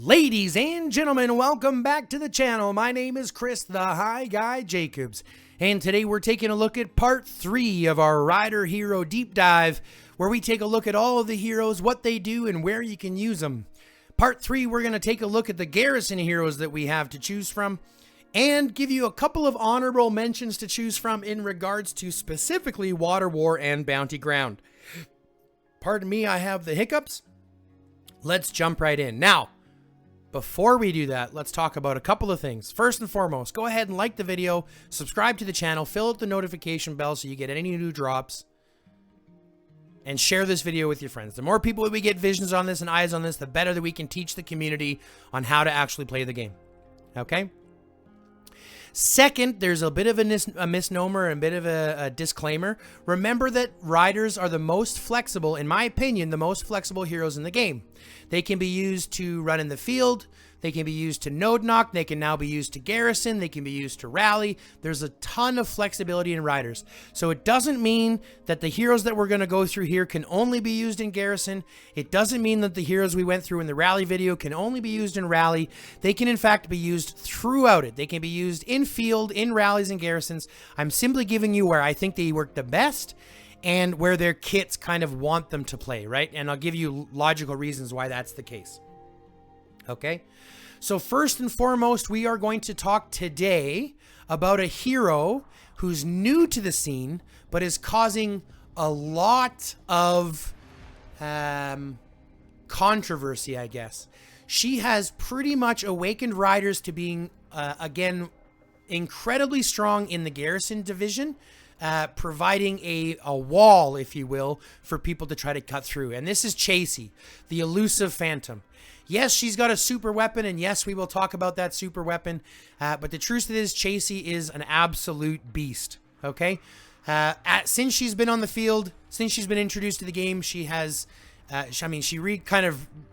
Ladies and gentlemen, welcome back to the channel. My name is Chris, the High Guy Jacobs, and today we're taking a look at part 3 of our Rider Hero Deep Dive, where we take a look at all of the heroes, what they do, and where you can use them. Part 3, we're going to take a look at the Garrison heroes that we have to choose from, and give you a couple of honorable mentions to choose from in regards to specifically Water War and Bounty Ground. Pardon me, I have the hiccups. Let's jump right in. Now, before we do that, let's talk about a couple of things. First and foremost, go ahead and like the video, subscribe to the channel, fill out the notification bell so you get any new drops, and share this video with your friends. The more people that we get visions on this and eyes on this, the better that we can teach the community on how to actually play the game. Okay? Second, there's a bit of a misnomer and a bit of a disclaimer. Remember that riders are the most flexible, in my opinion, the most flexible heroes in the game. They can be used to run in the field. They can be used to node knock. They can now be used to Garrison. They can be used to rally. There's a ton of flexibility in riders. So it doesn't mean that the heroes that we're going to go through here can only be used in Garrison. It doesn't mean that the heroes we went through in the rally video can only be used in rally. They can in fact be used throughout it. They can be used in field, in rallies, and Garrisons. I'm simply giving you where I think they work the best and where their kits kind of want them to play, right? And I'll give you logical reasons why that's the case. Okay? So first and foremost, we are going to talk today about a hero who's new to the scene, but is causing a lot of controversy, I guess. She has pretty much awakened riders to being, again, incredibly strong in the Garrison division, providing a wall, if you will, for people to try to cut through. And this is Chasey, the elusive phantom. Yes, she's got a super weapon, and yes, we will talk about that super weapon. But the truth is, Chasey is an absolute beast, okay? Since she's been on the field, since she's been introduced to the game, she has, she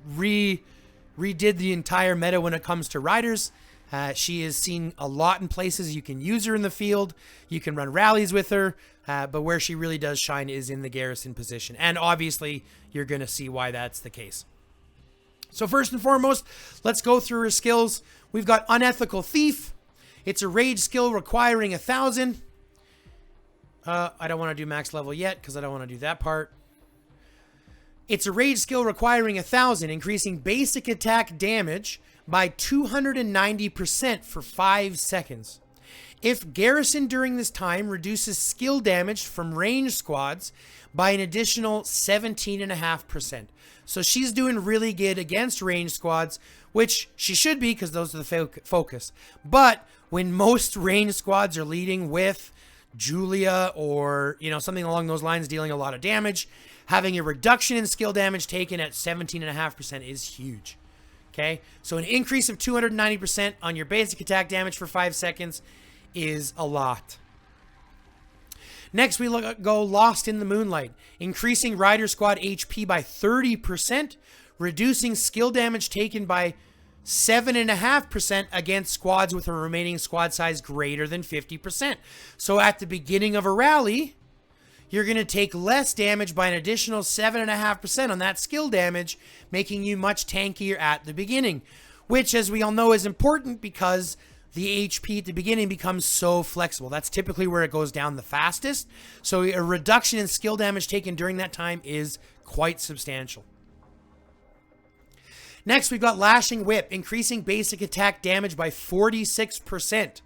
redid the entire meta when it comes to riders. She is seen a lot in places. You can use her in the field. You can run rallies with her. But where she really does shine is in the Garrison position. And obviously, you're going to see why that's the case. So first and foremost, let's go through her skills. We've got Unethical Thief. It's a rage skill requiring 1,000. I don't want to do max level yet because I don't want to do that part. It's a rage skill requiring 1,000, increasing basic attack damage by 290% for 5 seconds. If Garrison during this time reduces skill damage from ranged squads by an additional 17.5%. So she's doing really good against ranged squads, which she should be because those are the focus. But when most ranged squads are leading with Julia or, something along those lines, dealing a lot of damage, having a reduction in skill damage taken at 17.5% is huge. Okay, so an increase of 290% on your basic attack damage for 5 seconds is a lot. Next, we go Lost in the Moonlight, increasing Rider Squad HP by 30%, reducing skill damage taken by 7.5% against squads with a remaining squad size greater than 50%. So at the beginning of a rally, you're going to take less damage by an additional 7.5% on that skill damage, making you much tankier at the beginning, which, as we all know, is important because the HP at the beginning becomes so flexible. That's typically where it goes down the fastest. So a reduction in skill damage taken during that time is quite substantial. Next, we've got Lashing Whip, increasing basic attack damage by 46%.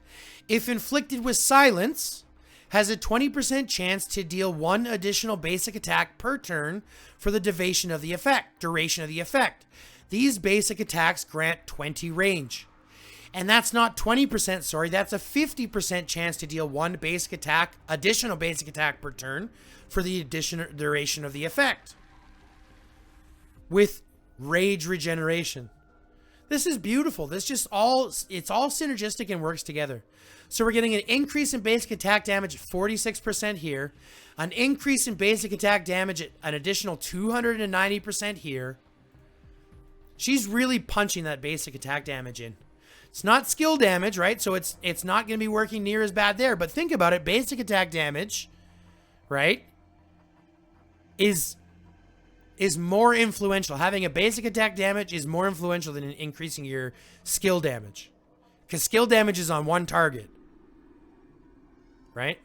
If inflicted with silence, has a 20% chance to deal 1 additional basic attack per turn for the duration of the effect. These basic attacks grant 20 range. And that's not 20%, sorry, that's a 50% chance to deal 1 additional basic attack per turn for the additional duration of the effect. With rage regeneration. This is beautiful. It's all synergistic and works together. So we're getting an increase in basic attack damage at 46% here, an increase in basic attack damage at an additional 290% here. She's really punching that basic attack damage in. It's not skill damage, right? So it's not going to be working near as bad there. But think about it. Basic attack damage, right, is is more influential. Having a basic attack damage is more influential than increasing your skill damage. Because skill damage is on one target. Right?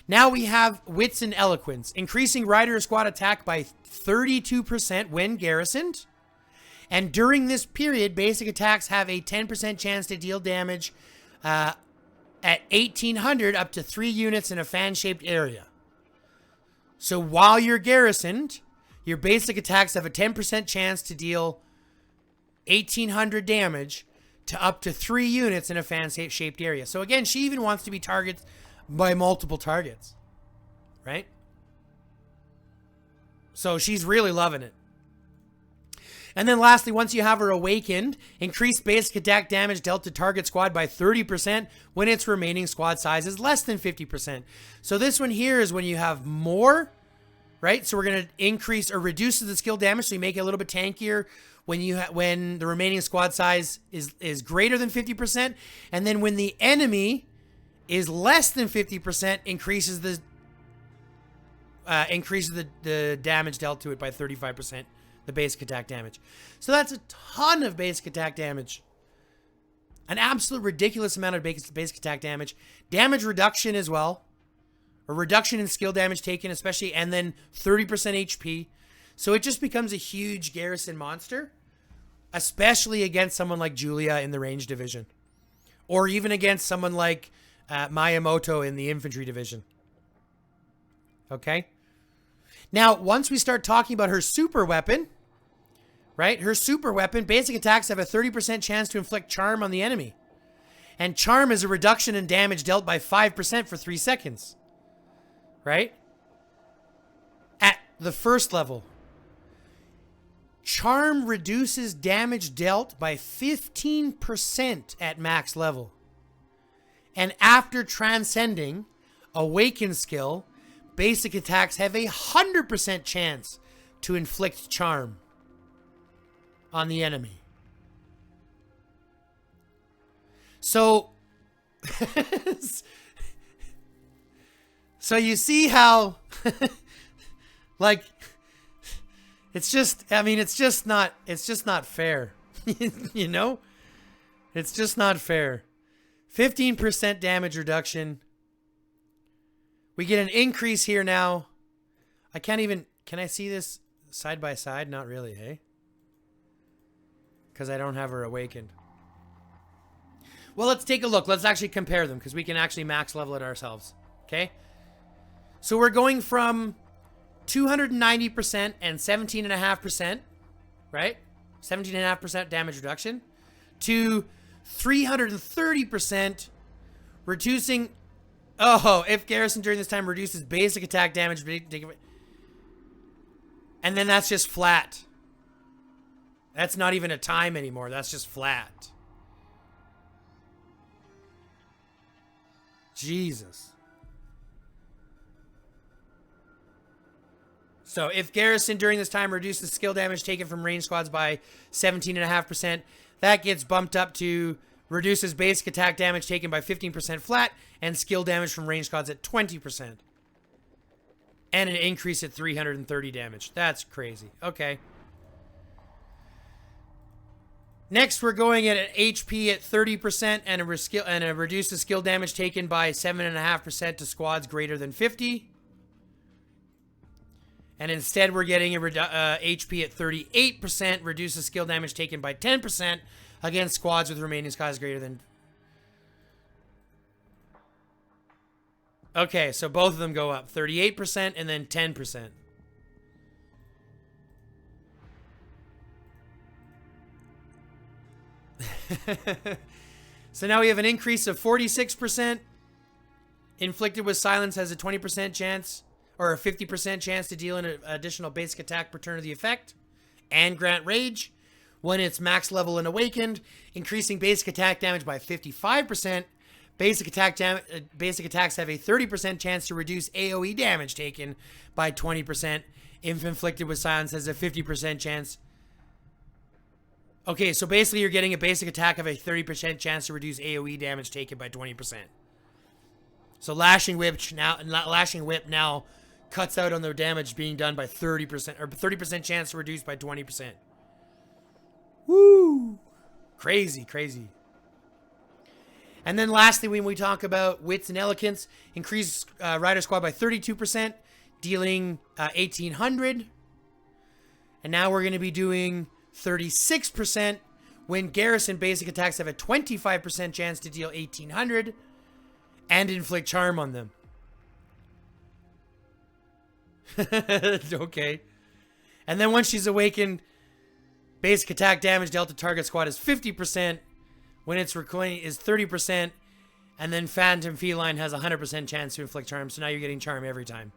Now we have Wits and Eloquence. Increasing rider or squad attack by 32% when garrisoned. And during this period, basic attacks have a 10% chance to deal damage at 1,800 up to 3 units in a fan-shaped area. So while you're garrisoned, your basic attacks have a 10% chance to deal 1,800 damage to up to 3 units in a fan-shaped area. So again, she even wants to be targeted by multiple targets, right? So she's really loving it. And then lastly, once you have her awakened, increase basic attack damage dealt to target squad by 30% when its remaining squad size is less than 50%. So this one here is when you have more, right? So we're going to increase or reduce the skill damage, so you make it a little bit tankier when the remaining squad size is greater than 50%. And then when the enemy is less than 50%, increases the damage dealt to it by 35%. The basic attack damage. So that's a ton of basic attack damage. An absolute ridiculous amount of basic attack damage. Damage reduction as well. A reduction in skill damage taken, especially, and then 30% HP. So it just becomes a huge garrison monster. Especially against someone like Julia in the range division. Or even against someone like Miyamoto in the infantry division. Okay? Now, once we start talking about her super weapon, right? Her super weapon, basic attacks have a 30% chance to inflict charm on the enemy. And charm is a reduction in damage dealt by 5% for 3 seconds. Right? At the first level. Charm reduces damage dealt by 15% at max level. And after transcending Awaken skill, basic attacks have a 100% chance to inflict charm on the enemy. So, so you see how, like, it's just not fair. You know? It's just not fair. 15% damage reduction. We get an increase here now. Can I see this side by side? Not really, hey? Because I don't have her awakened. Well, let's take a look. Let's actually compare them because we can actually max level it ourselves. Okay? So we're going from 290% and 17.5%, right? 17.5% damage reduction to 330%, reducing... Oh, if Garrison during this time reduces basic attack damage... And then that's just flat. That's not even a time anymore. That's just flat. Jesus. So if Garrison during this time reduces skill damage taken from range squads by 17.5%, that gets bumped up to reduces basic attack damage taken by 15% flat and skill damage from range squads at 20%. And an increase at 330 damage. That's crazy. Okay. Next, we're going at an HP at 30% and a reduces skill damage taken by 7.5% to squads greater than 50. And instead, we're getting a HP at 38%, reduces skill damage taken by 10% against squads with remaining squads greater than... Okay, so both of them go up. 38% and then 10%. So now we have an increase of 46%. Inflicted with silence has a 20% chance, or a 50% chance to deal an additional basic attack per turn of the effect, and grant rage when it's max level and awakened, increasing basic attack damage by 55%. Basic attacks have a 30% chance to reduce AoE damage taken by 20%. If inflicted with silence has a 50% chance. Okay, so basically you're getting a basic attack of a 30% chance to reduce AoE damage taken by 20%. So Lashing Whip now cuts out on the damage being done by 30%, or 30% chance to reduce by 20%. Woo! Crazy, crazy. And then lastly, when we talk about wits and elegance, increase rider squad by 32%, dealing 1,800. And now we're going to be doing 36% when Garrison basic attacks have a 25% chance to deal 1,800 and inflict charm on them. Okay. And then once she's awakened, basic attack damage dealt to target squad is 50%. When it's recoiling is 30%. And then Phantom Feline has a 100% chance to inflict charm. So now you're getting charm every time.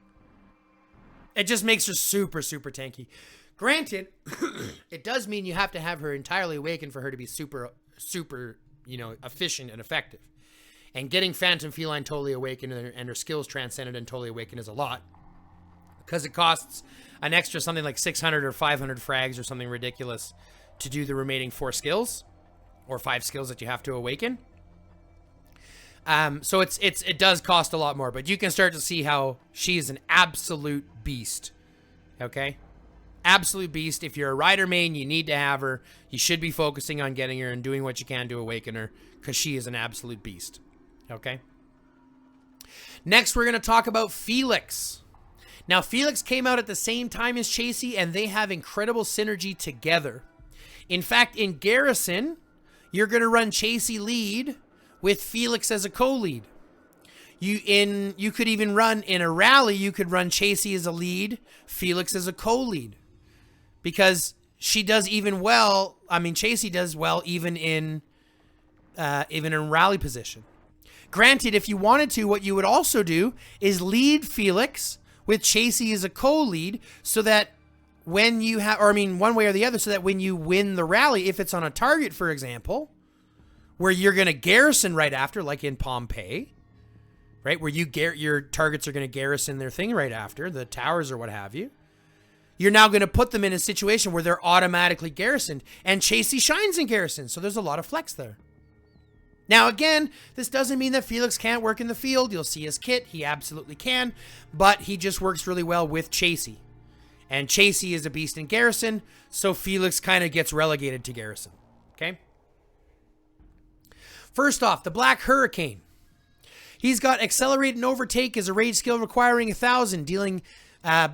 It just makes her super, super tanky. Granted, it does mean you have to have her entirely awakened for her to be super, super, efficient and effective. And getting Phantom Feline totally awakened and her skills transcended and totally awakened is a lot. Because it costs an extra something like 600 or 500 frags or something ridiculous to do the remaining 4 skills. Or 5 skills that you have to awaken. So it does cost a lot more. But you can start to see how she is an absolute beast. Okay? Absolute beast. If you're a rider main, you need to have her. You should be focusing on getting her and doing what you can to awaken her. Because she is an absolute beast. Okay? Next, we're going to talk about Felix. Now, Felix came out at the same time as Chasey, and they have incredible synergy together. In fact, in Garrison, you're going to run Chasey lead with Felix as a co-lead. You could even run in a rally, you could run Chasey as a lead, Felix as a co-lead. Because she does even well, Chasey does well even in rally position. Granted, if you wanted to, what you would also do is lead Felix with Chasey as a co-lead so that when you have, one way or the other, so that when you win the rally, if it's on a target, for example, where you're going to garrison right after, like in Pompeii, right, where your targets are going to garrison their thing right after, the towers or what have you, you're now going to put them in a situation where they're automatically garrisoned, and Chasey shines in Garrison, so there's a lot of flex there. Now, again, this doesn't mean that Felix can't work in the field. You'll see his kit. He absolutely can, but he just works really well with Chasey. And Chasey is a beast in Garrison, so Felix kind of gets relegated to Garrison. Okay? First off, the Black Hurricane. He's got Accelerate and Overtake as a rage skill requiring 1,000, dealing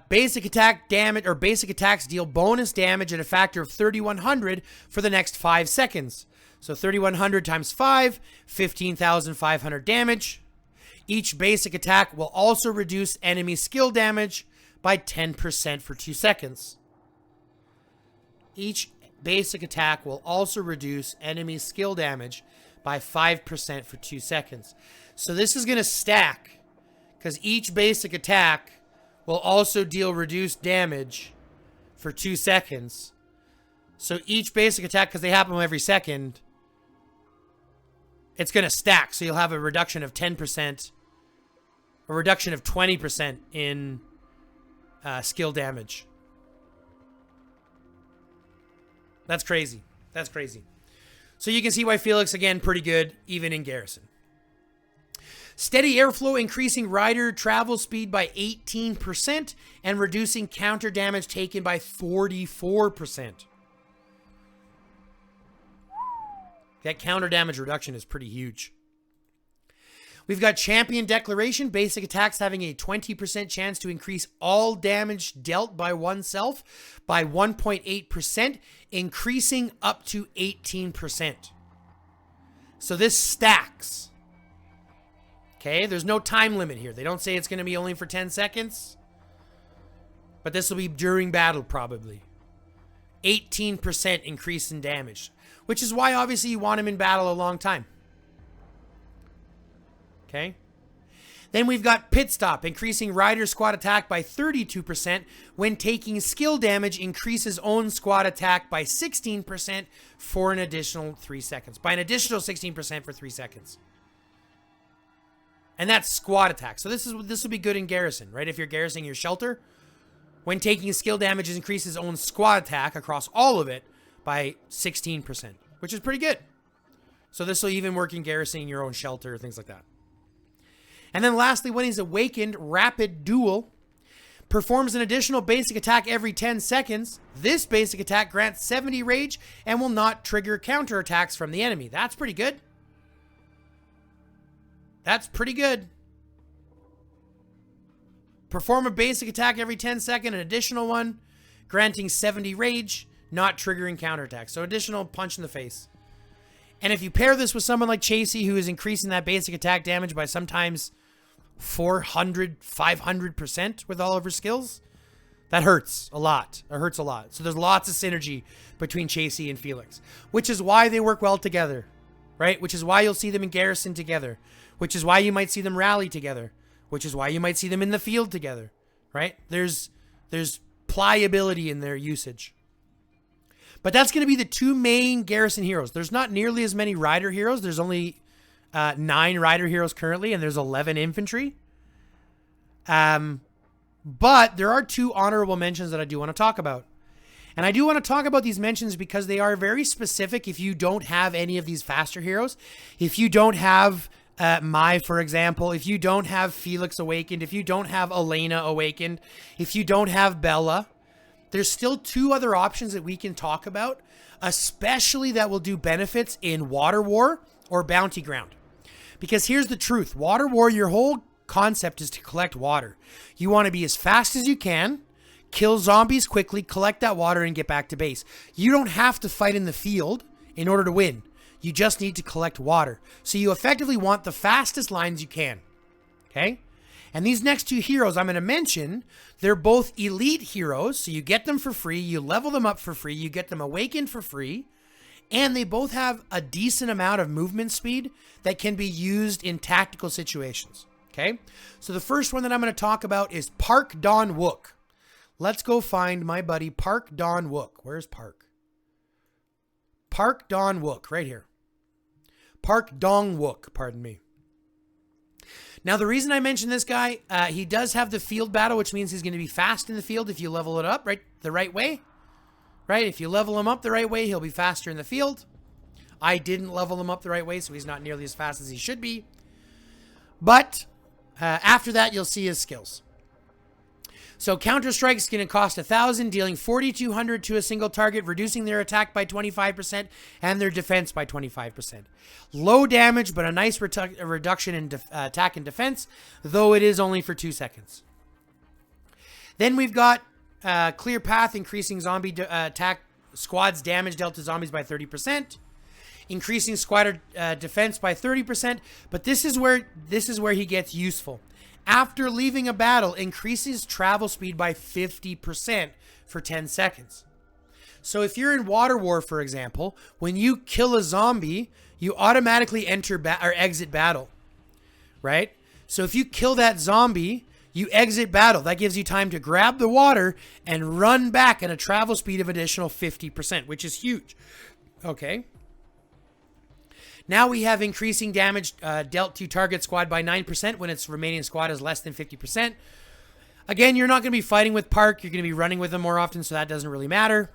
basic attack damage, or basic attacks deal bonus damage at a factor of 3,100 for the next 5 seconds. So 3,100 times 5, 15,500 damage. Each basic attack will also reduce enemy skill damage by 10% for 2 seconds. Each basic attack will also reduce enemy skill damage by 5% for 2 seconds. So this is going to stack, because each basic attack will also deal reduced damage for 2 seconds. So each basic attack, because they happen every second, it's going to stack. So you'll have a reduction of 10%, a reduction of 20% in skill damage. That's crazy. That's crazy. So you can see why Felix, again, pretty good, even in Garrison. Steady airflow, increasing rider travel speed by 18% and reducing counter damage taken by 44%. That counter damage reduction is pretty huge. We've got Champion Declaration, basic attacks having a 20% chance to increase all damage dealt by oneself by 1.8%, increasing up to 18%. So this stacks. Okay, there's no time limit here. They don't say it's going to be only for 10 seconds. But this will be during battle, probably. 18% increase in damage. Which is why, obviously, you want him in battle a long time. Okay. Then we've got Pit Stop, increasing rider squad attack by 32%. When taking skill damage, increases own squad attack by 16% for an additional 3 seconds. By an additional 16% for 3 seconds. And that's squad attack. So this will be good in Garrison, right? If you're garrisoning your shelter, when taking skill damage, it increases own squad attack across all of it by 16%, which is pretty good. So this will even work in garrisoning your own shelter, things like that. And then lastly, when he's awakened, Rapid Duel. Performs an additional basic attack every 10 seconds. This basic attack grants 70 rage and will not trigger counterattacks from the enemy. That's pretty good. That's pretty good. Perform a basic attack every 10 seconds, an additional one, granting 70 rage, not triggering counterattacks. So additional punch in the face. And if you pair this with someone like Chasey, who is increasing that basic attack damage by sometimes 400, 500% with all of her skills, that hurts a lot. It hurts a lot. So there's lots of synergy between Chasey and Felix, which is why they work well together, right? Which is why you'll see them in Garrison together, which is why you might see them rally together, which is why you might see them in the field together, right? There's pliability in their usage. But that's going to be the two main Garrison heroes. There's not nearly as many rider heroes. There's only 9 rider heroes currently, and there's 11 infantry. But there are 2 honorable mentions that I do want to talk about. And I do want to talk about these mentions because they are very specific if you don't have any of these faster heroes. If you don't have Mai, for example, if you don't have Felix awakened, if you don't have Elena awakened, if you don't have Bella, there's still 2 other options that we can talk about, especially that will do benefits in Water War or Bounty Ground. Because here's the truth. Water War, your whole concept is to collect water. You want to be as fast as you can, kill zombies quickly, collect that water, and get back to base. You don't have to fight in the field in order to win. You just need to collect water. So you effectively want the fastest lines you can. Okay? And these next 2 heroes I'm going to mention, they're both elite heroes. So you get them for free. You level them up for free. You get them awakened for free. And they both have a decent amount of movement speed that can be used in tactical situations. Okay? So the first one that I'm going to talk about is Park Don Wook. Let's go find my buddy Park Don Wook. Where's Park? Park Don Wook, right here. Park Dong Wook, pardon me. Now, the reason I mention this guy, he does have the field battle, which means he's going to be fast in the field if you level it up the right way. Right? If you level him up the right way, he'll be faster in the field. I didn't level him up the right way, so he's not nearly as fast as he should be. But after that, you'll see his skills. So Counter-Strike is going to cost 1,000, dealing 4,200 to a single target, reducing their attack by 25% and their defense by 25%. Low damage, but a nice reduction in attack and defense, though it is only for 2 seconds. Then we've got Clear Path, increasing zombie attack squad's damage dealt to zombies by 30%. Increasing squad defense by 30%, but this is where he gets useful. After leaving a battle, increases travel speed by 50% for 10 seconds. So if you're in Water War, for example, when you kill a zombie, you automatically enter or exit battle, right? So if you kill that zombie, you exit battle. That gives you time to grab the water and run back at a travel speed of additional 50%, which is huge. Okay. Now we have increasing damage dealt to target squad by 9% when its remaining squad is less than 50%. Again, you're not going to be fighting with Park. You're going to be running with him more often, so that doesn't really matter.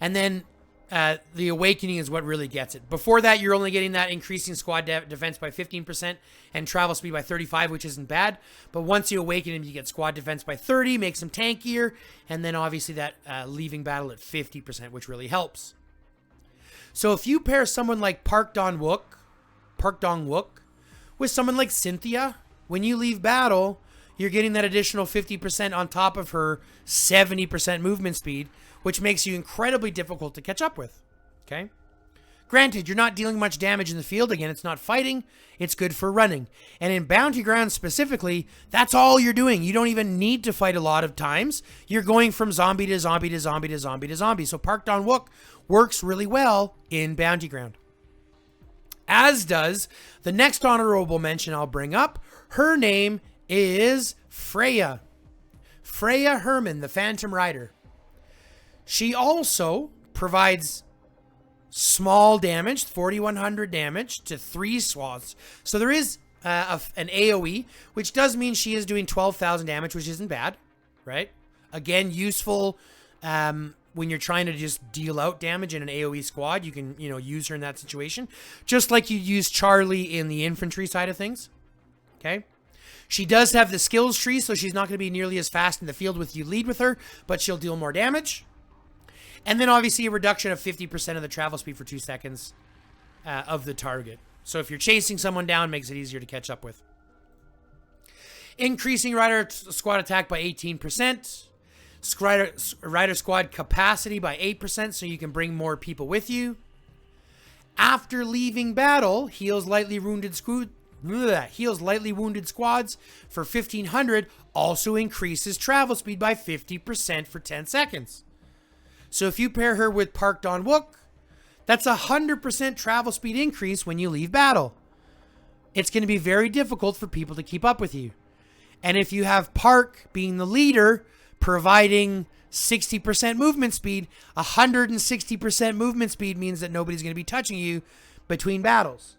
And then the Awakening is what really gets it. Before that, you're only getting that increasing squad defense by 15% and travel speed by 35, which isn't bad. But once you awaken him, you get squad defense by 30, makes him tankier, and then obviously that leaving battle at 50%, which really helps. So if you pair someone like Park Dong Wook, with someone like Cynthia, when you leave battle, you're getting that additional 50% on top of her 70% movement speed, which makes you incredibly difficult to catch up with. Okay? Granted, you're not dealing much damage in the field. Again, it's not fighting. It's good for running. And in Bounty Ground specifically, that's all you're doing. You don't even need to fight a lot of times. You're going from zombie to zombie to zombie to zombie to zombie. So Park Dong Wook works really well in Bounty Ground. As does the next honorable mention I'll bring up. Her name is Freya. Freya Herman, the Phantom Rider. She also provides small damage, 4,100 damage to 3 swaths. So there is an AoE, which does mean she is doing 12,000 damage, which isn't bad, right? Again, useful when you're trying to just deal out damage in an AoE squad. You can, use her in that situation. Just like you use Charlie in the infantry side of things, okay? She does have the skills tree, so she's not going to be nearly as fast in the field with you lead with her, but she'll deal more damage. And then obviously a reduction of 50% of the travel speed for 2 seconds of the target. So if you're chasing someone down, it makes it easier to catch up with. Increasing rider squad attack by 18%. Rider squad capacity by 8%, so you can bring more people with you. After leaving battle, heals lightly wounded squads for 1,500. Also increases travel speed by 50% for 10 seconds. So if you pair her with Parked on Wook, that's 100% travel speed increase when you leave battle. It's going to be very difficult for people to keep up with you. And if you have Park being the leader, providing 60% movement speed, 160% movement speed means that nobody's going to be touching you between battles.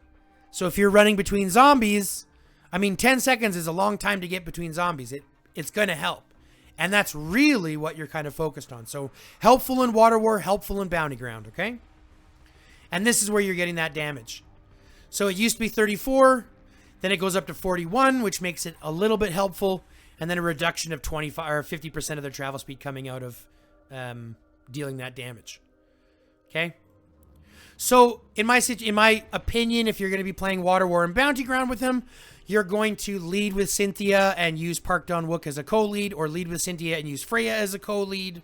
So if you're running between zombies, 10 seconds is a long time to get between zombies. It's going to help. And that's really what you're kind of focused on. So helpful in Water War, helpful in Bounty Ground, okay? And this is where you're getting that damage. So it used to be 34, then it goes up to 41, which makes it a little bit helpful, and then a reduction of 25 or 50% of their travel speed coming out of dealing that damage. Okay? So in my opinion, if you're going to be playing Water War and Bounty Ground with him, you're going to lead with Cynthia and use Parked on Wook as a co-lead, or lead with Cynthia and use Freya as a co-lead.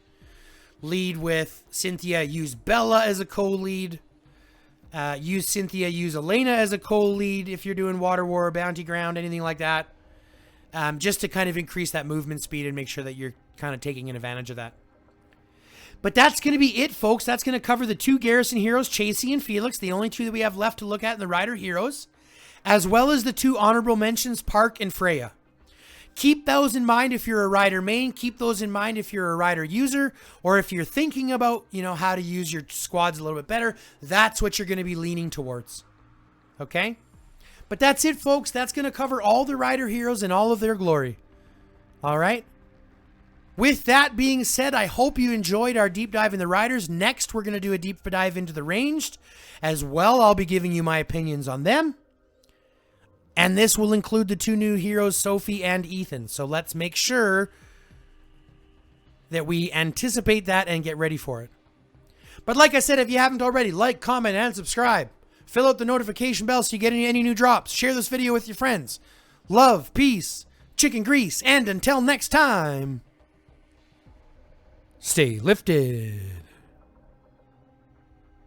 Lead with Cynthia, use Bella as a co-lead. Use Cynthia, use Elena as a co-lead if you're doing Water War or Bounty Ground, anything like that. Just to kind of increase that movement speed and make sure that you're kind of taking an advantage of that. But that's going to be it, folks. That's going to cover the 2 Garrison heroes, Chasey and Felix, the only 2 that we have left to look at in the Rider heroes, as well as the 2 honorable mentions, Park and Freya. Keep those in mind if you're a Rider main. Keep those in mind if you're a Rider user, or if you're thinking about, how to use your squads a little bit better. That's what you're going to be leaning towards. Okay? But that's it, folks. That's going to cover all the Rider heroes in all of their glory. All right? With that being said, I hope you enjoyed our deep dive in the Riders. Next, we're going to do a deep dive into the ranged. As well, I'll be giving you my opinions on them. And this will include the 2 new heroes, Sophie and Ethan. So let's make sure that we anticipate that and get ready for it. But like I said, if you haven't already, like, comment, and subscribe. Fill out the notification bell so you get any new drops. Share this video with your friends. Love, peace, chicken grease, and until next time, stay lifted.